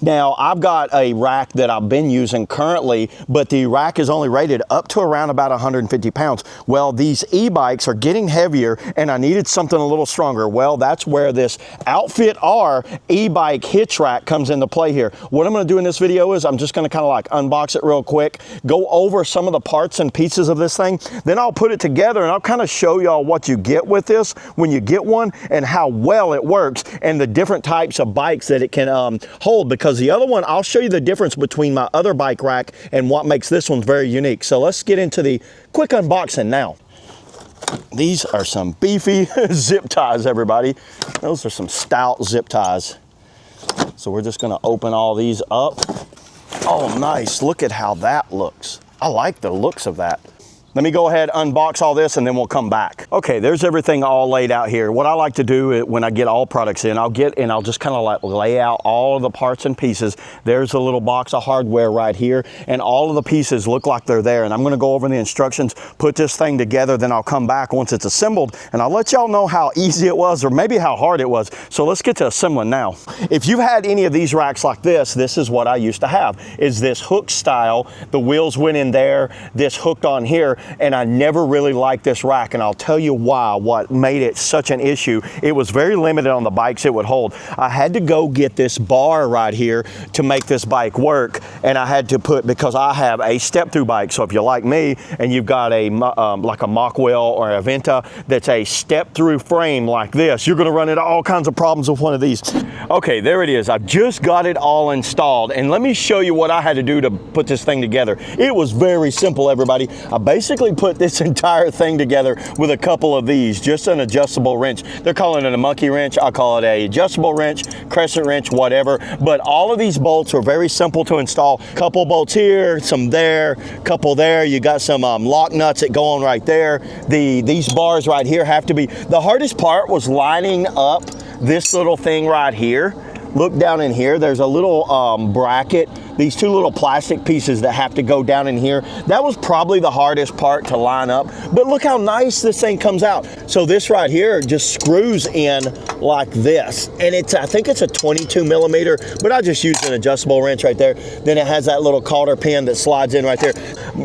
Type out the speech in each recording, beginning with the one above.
Now, I've got a rack that I've been using currently, but the rack is only rated up to around about 150 pounds. Well, these e-bikes are getting heavier and I needed something a little stronger. Well, that's where this OUTFITR e-bike hitch rack comes into play here. What I'm gonna do in this video is I'm just gonna kind of like unbox it real quick, go over some of the parts and pieces of this thing, then I'll put it together and I'll kind of show y'all what you get with this when you get one and how well it works and the different types of bikes that it can hold, because the other one, I'll show you the difference between my other bike rack and what makes this one very unique. So let's get into the quick unboxing now. These are some beefy zip ties, everybody. Those are some stout zip ties. So we're just gonna open all these up. Oh, nice, look at how that looks. I like the looks of that. Let me go ahead, unbox all this, and then we'll come back. Okay, there's everything all laid out here. What I like to do when I get all products in, I'll just kind of like lay out all of the parts and pieces. There's a little box of hardware right here, and all of the pieces look like they're there. And I'm gonna go over the instructions, put this thing together, then I'll come back once it's assembled, and I'll let y'all know how easy it was, or maybe how hard it was. So let's get to assembling now. If you've had any of these racks like this is what I used to have, is this hook style. The wheels went in there, this hooked on here, and I never really liked this rack, and I'll tell you why, what made it such an issue. It was very limited on the bikes it would hold. I had to go get this bar right here to make this bike work, and I had to put, because I have a step-through bike, so if you're like me and you've got a like a Mech wheel or a Venta that's a step-through frame like this, you're gonna run into all kinds of problems with one of these. Okay, there it is. I've just got it all installed, and let me show you what I had to do to put this thing together. It was very simple, everybody. I basically put this entire thing together with a couple of these, just an adjustable wrench. They're calling it a monkey wrench. I call it a adjustable wrench, crescent wrench, whatever. But all of these bolts are very simple to install. Couple bolts here, some there, couple there. You got some lock nuts that go on right there. These bars right here have to be, the hardest part was lining up this little thing right here. Look down in here, there's a little bracket, these two little plastic pieces that have to go down in here. That was probably the hardest part to line up, but look how nice this thing comes out. So this right here just screws in like this, and I think it's a 22 millimeter, but I just used an adjustable wrench right there. Then it has that little cotter pin that slides in right there.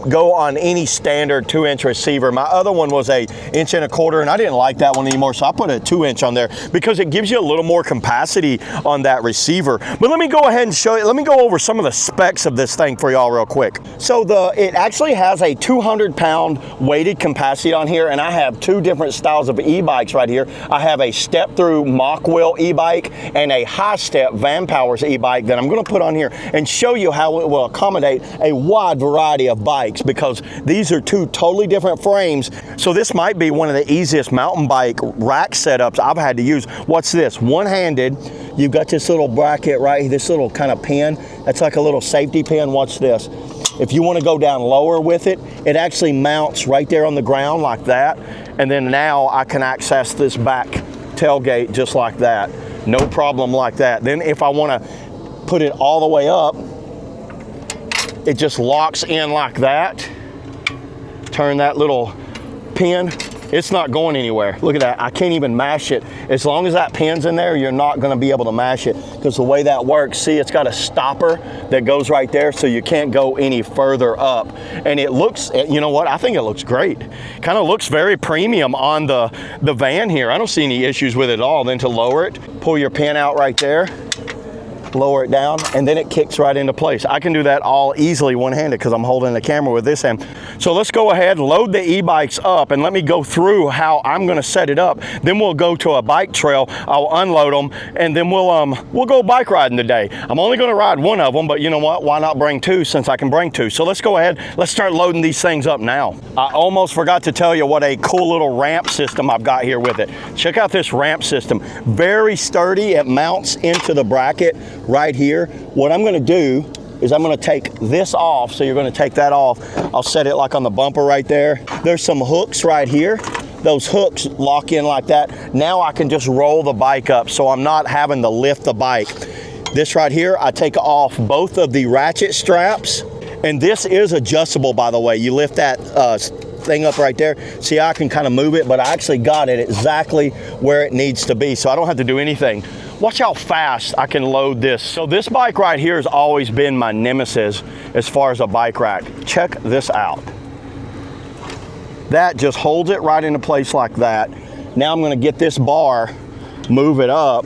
Go on any standard 2-inch receiver. My other one was a 1.25 inches, and I didn't like that one anymore, so I put a 2-inch on there because it gives you a little more capacity on that receiver. But let me go ahead and show you, let me go over some of the specs of this thing for y'all real quick. So it actually has a 200-pound weighted capacity on here, and I have two different styles of e-bikes right here. I have a step-through Mech wheel e-bike and a high-step Van Powers e-bike that I'm going to put on here and show you how it will accommodate a wide variety of bikes, because these are two totally different frames. So this might be one of the easiest mountain bike rack setups I've had to use. What's this? One-handed. You've got this little bracket right here, this little kind of pin. That's like a little safety pin. Watch this. If you want to go down lower with it, it actually mounts right there on the ground like that. And then now I can access this back tailgate just like that. No problem like that. Then if I want to put it all the way up, it just locks in like that. Turn that little pin. It's not going anywhere. Look at that, I can't even mash it. As long as that pin's in there, you're not gonna be able to mash it, because the way that works, see, it's got a stopper that goes right there, so you can't go any further up. And it looks, you know what, I think it looks great. Kind of looks very premium on the van here. I don't see any issues with it at all. Then to lower it, pull your pin out right there, lower it down, and then it kicks right into place. I can do that all easily one-handed because I'm holding the camera with this hand. So let's go ahead, load the e-bikes up, and let me go through how I'm gonna set it up. Then we'll go to a bike trail, I'll unload them, and then we'll go bike riding today. I'm only gonna ride one of them, but you know what, why not bring two since I can bring two? So let's go ahead, let's start loading these things up now. I almost forgot to tell you what a cool little ramp system I've got here with it. Check out this ramp system. Very sturdy, it mounts into the bracket right here. What I'm gonna do is I'm gonna take this off, so you're gonna take that off. I'll set it like on the bumper right there. There's some hooks right here. Those hooks lock in like that. Now I can just roll the bike up, so I'm not having to lift the bike. This right here, I take off both of the ratchet straps, and this is adjustable, by the way. You lift that thing up right there. See how I can kind of move it, but I actually got it exactly where it needs to be, so I don't have to do anything. Watch how fast I can load this. So this bike right here has always been my nemesis as far as a bike rack. Check this out. That just holds it right into place like that. Now I'm gonna get this bar, move it up,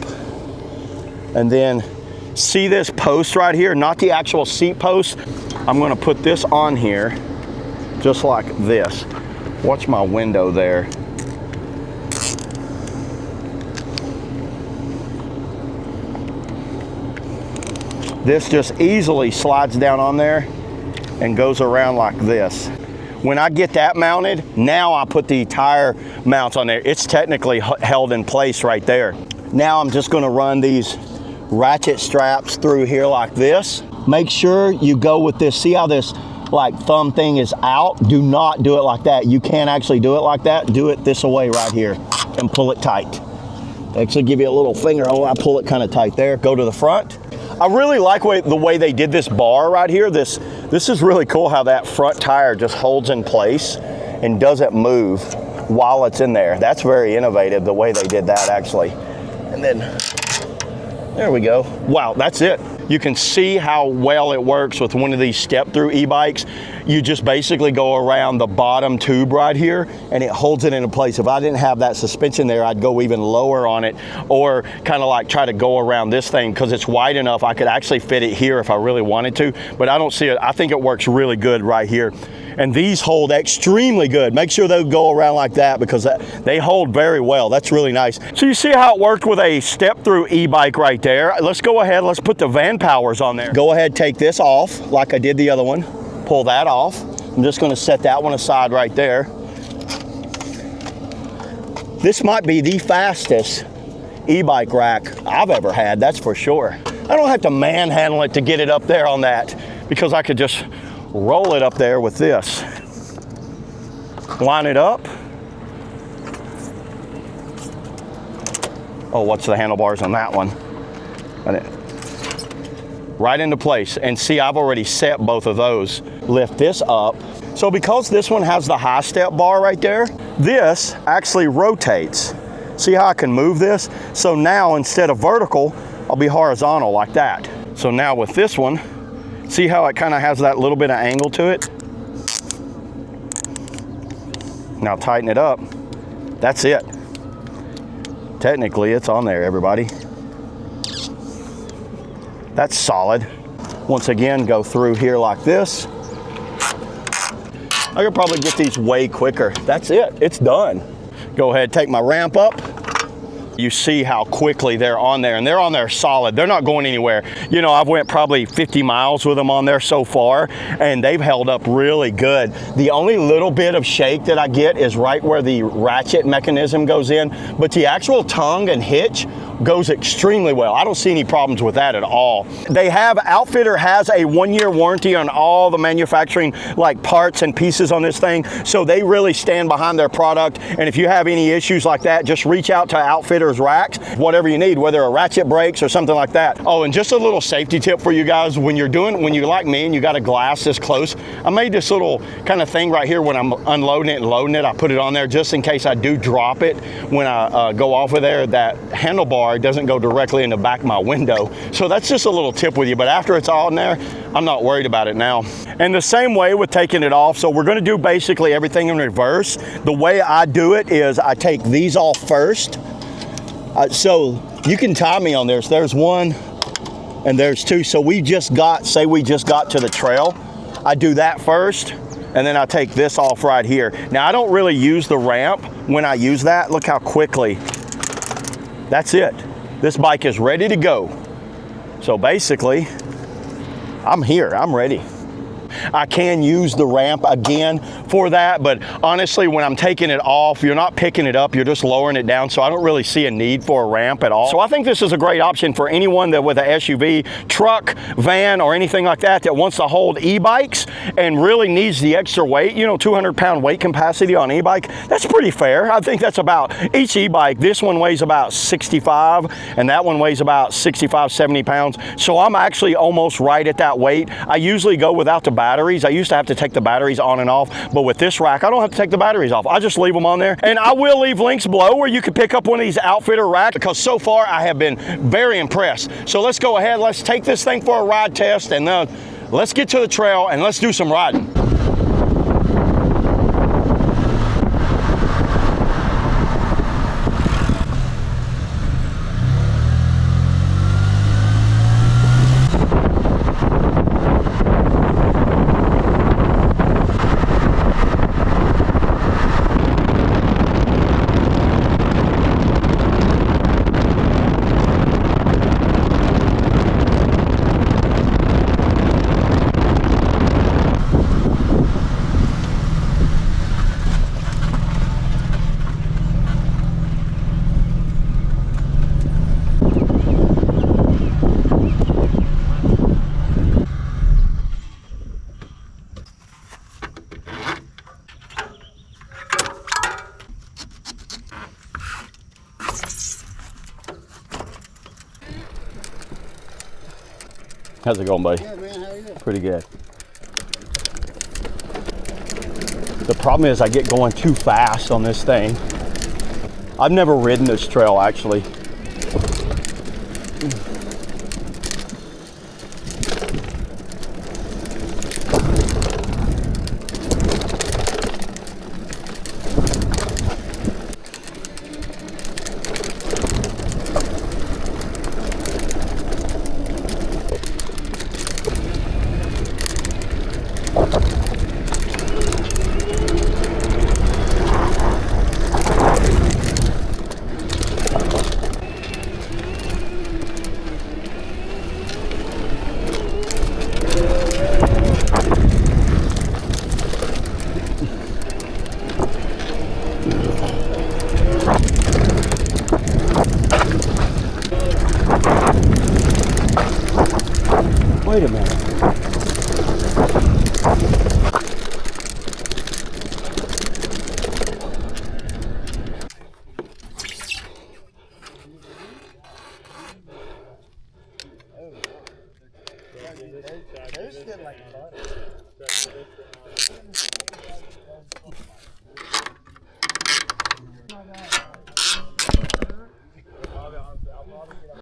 and then see this post right here, not the actual seat post. I'm gonna put this on here, just like this. Watch my window there. This just easily slides down on there and goes around like this. When I get that mounted, now I put the tire mounts on there. It's technically held in place right there. Now I'm just gonna run these ratchet straps through here like this. Make sure you go with this. See how this like thumb thing is out? Do not do it like that. You can't actually do it like that. Do it this way right here and pull it tight. Actually give you a little finger. Oh, I pull it kind of tight there. Go to the front. I really like the way they did this bar right here. This is really cool how that front tire just holds in place and doesn't move while it's in there. That's very innovative, the way they did that actually. And then, there we go. Wow, that's it. You can see how well it works with one of these step-through e-bikes. You just basically go around the bottom tube right here and it holds it into place. If I didn't have that suspension there, I'd go even lower on it, or kind of like try to go around this thing because it's wide enough. I could actually fit it here if I really wanted to, but I don't see it. I think it works really good right here. And these hold extremely good. Make sure they go around like that because they hold very well. That's really nice. So you see how it worked with a step-through e-bike right there. Let's go ahead, let's put the van powers on there. Go ahead, take this off like I did the other one. Pull that off. I'm just gonna set that one aside right there. This might be the fastest e-bike rack I've ever had, that's for sure. I don't have to manhandle it to get it up there on that because I could just roll it up there with this. Line it up. Oh, what's the handlebars on that one? Right into place. And see, I've already set both of those. Lift this up. So because this one has the high step bar right there, this actually rotates. See how I can move this? So now instead of vertical, I'll be horizontal like that. So now with this one, see how it kind of has that little bit of angle to it? Now tighten it up. That's it. Technically, it's on there, everybody. That's solid. Once again, go through here like this. I could probably get these way quicker. That's it, it's done. Go ahead, take my ramp up. You see how quickly they're on there, and they're on there solid. They're not going anywhere. You know, I've went probably 50 miles with them on there so far, and they've held up really good. The only little bit of shake that I get is right where the ratchet mechanism goes in, but the actual tongue and hitch goes extremely well. I don't see any problems with that at all. They have, OUTFITR has a 1-year warranty on all the manufacturing like parts and pieces on this thing, so they really stand behind their product. And if you have any issues like that, just reach out to OUTFITR's racks, whatever you need, whether a ratchet breaks or something like that. Oh, and just a little safety tip for you guys, when you're like me and you got a glass this close, I made this little kind of thing right here when I'm unloading it and loading it. I put it on there just in case I do drop it when I go off of there. That handlebar doesn't go directly in the back of my window. So that's just a little tip with you, but after it's all in there, I'm not worried about it now. And the same way with taking it off, so we're gonna do basically everything in reverse. The way I do it is I take these off first. So you can tie me on this. There's one and there's two. So say we just got to the trail. I do that first, and then I take this off right here. Now I don't really use the ramp when I use that. Look how quickly, that's it. This bike is ready to go. So basically, I'm here, I'm ready. I can use the ramp again for that, but honestly, when I'm taking it off, you're not picking it up, you're just lowering it down, so I don't really see a need for a ramp at all. So I think this is a great option for anyone that with an SUV, truck, van, or anything like that wants to hold e-bikes and really needs the extra weight. You know, 200-pound weight capacity on e-bike, that's pretty fair. I think that's about, each e-bike, this one weighs about 65, and that one weighs about 65, 70 pounds. So I'm actually almost right at that weight. I usually go without the batteries. I used to have to take the batteries on and off, but with this rack, I don't have to take the batteries off. I just leave them on there. And I will leave links below where you can pick up one of these OUTFITR racks, because so far I have been very impressed. So let's go ahead, let's take this thing for a ride test, and let's get to the trail and let's do some riding. How's it going, buddy? Yeah, man, how are you? Pretty good. The problem is I get going too fast on this thing. I've never ridden this trail, actually. Wait a minute.